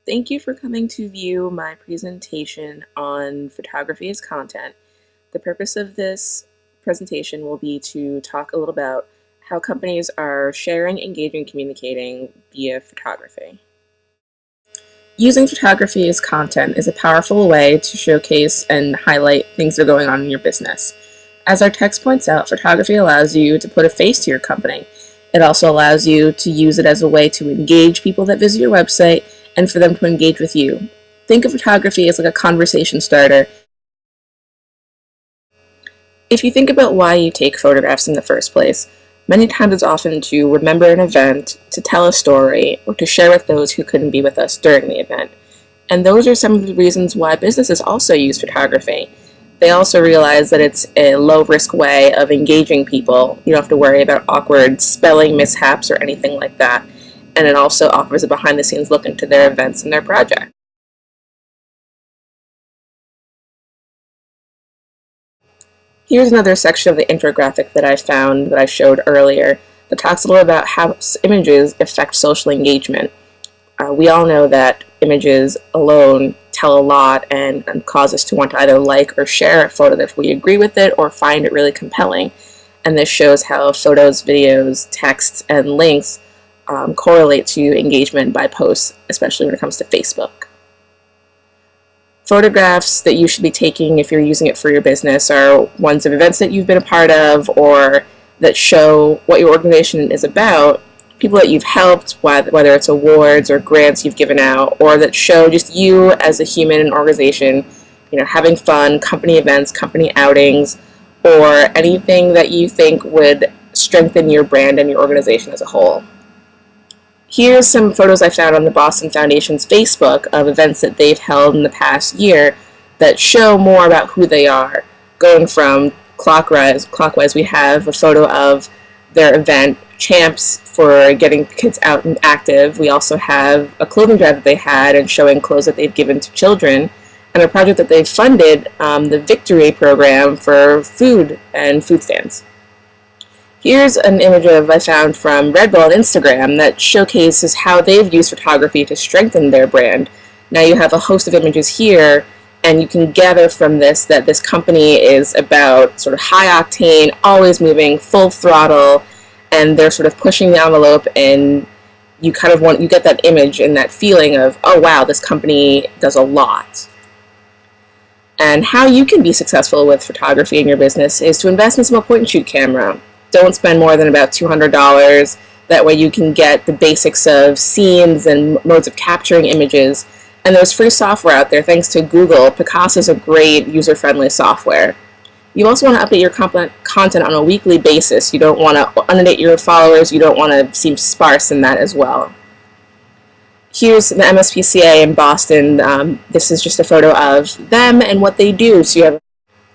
Thank you for coming to view my presentation on photography as content. The purpose of this presentation will be to talk a little about how companies are sharing, engaging, communicating via photography. Using photography as content is a powerful way to showcase and highlight things that are going on in your business. As our text points out, photography allows you to put a face to your company. It also allows you to use it as a way to engage people that visit your website and for them to engage with you. Think of photography as like a conversation starter. If you think about why you take photographs in the first place, many times it's often to remember an event, to tell a story, or to share with those who couldn't be with us during the event. And those are some of the reasons why businesses also use photography. They also realize that it's a low-risk way of engaging people. You don't have to worry about awkward spelling mishaps or anything like that. And it also offers a behind-the-scenes look into their events and their project. Here's another section of the infographic that I found that I showed earlier that talks a little about how images affect social engagement. We all know that images alone tell a lot and cause us to want to either like or share a photo if we agree with it or find it really compelling. And this shows how photos, videos, texts, and links correlate to engagement by posts, especially when it comes to Facebook. Photographs that you should be taking if you're using it for your business are ones of events that you've been a part of or that show what your organization is about, people that you've helped, whether it's awards or grants you've given out, or that show just you as a human and organization, having fun, company events, company outings, or anything that you think would strengthen your brand and your organization as a whole. Here's some photos I found on the Boston Foundation's Facebook of events that they've held in the past year that show more about who they are. Going from clockwise, we have a photo of their event, Champs, for getting kids out and active. We also have a clothing drive that they had and showing clothes that they've given to children, and a project that they've funded, the Victory program for food and food stands. Here's an image I found from Red Bull on Instagram that showcases how they've used photography to strengthen their brand. Now you have a host of images here, and you can gather from this that this company is about sort of high octane, always moving, full throttle, and they're sort of pushing the envelope, and you get that image and that feeling of, oh wow, this company does a lot. And how you can be successful with photography in your business is to invest in some point-and-shoot camera. Don't spend more than about $200. That way you can get the basics of scenes and modes of capturing images. And there's free software out there thanks to Google. Picasa is a great user-friendly software. You also want to update your content on a weekly basis. You don't want to inundate your followers. You don't want to seem sparse in that as well. Here's the MSPCA in Boston. This is just a photo of them and what they do. So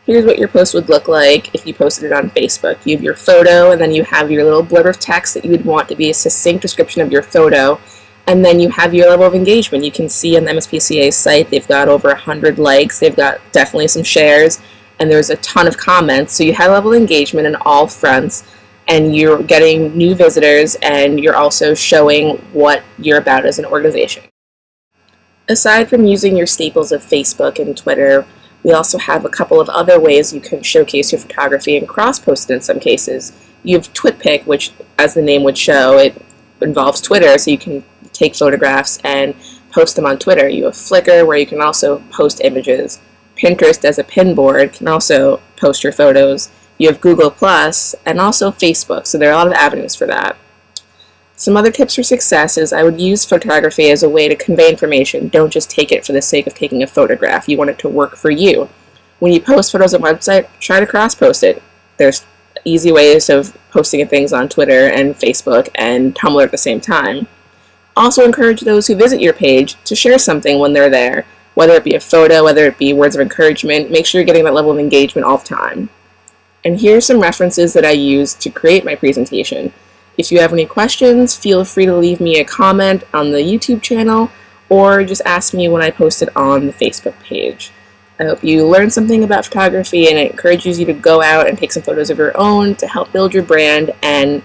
here's what your post would look like if you posted it on Facebook. You have your photo, and then you have your little blurb of text that you would want to be a succinct description of your photo, and then you have your level of engagement. You can see on the MSPCA's site they've got over 100 likes, they've got definitely some shares, and there's a ton of comments. So you have level of engagement on all fronts, and you're getting new visitors, and you're also showing what you're about as an organization. Aside from using your staples of Facebook and Twitter, we also have a couple of other ways you can showcase your photography and cross-post it in some cases. You have TwitPic, which, as the name would show, it involves Twitter, so you can take photographs and post them on Twitter. You have Flickr, where you can also post images. Pinterest, as a pin board, can also post your photos. You have Google+, and also Facebook, so there are a lot of avenues for that. Some other tips for success is I would use photography as a way to convey information. Don't just take it for the sake of taking a photograph. You want it to work for you. When you post photos on a website, try to cross-post it. There's easy ways of posting things on Twitter and Facebook and Tumblr at the same time. Also encourage those who visit your page to share something when they're there, whether it be a photo, whether it be words of encouragement. Make sure you're getting that level of engagement all the time. And here's some references that I used to create my presentation. If you have any questions, feel free to leave me a comment on the YouTube channel or just ask me when I post it on the Facebook page. I hope you learned something about photography, and it encourages you to go out and take some photos of your own to help build your brand and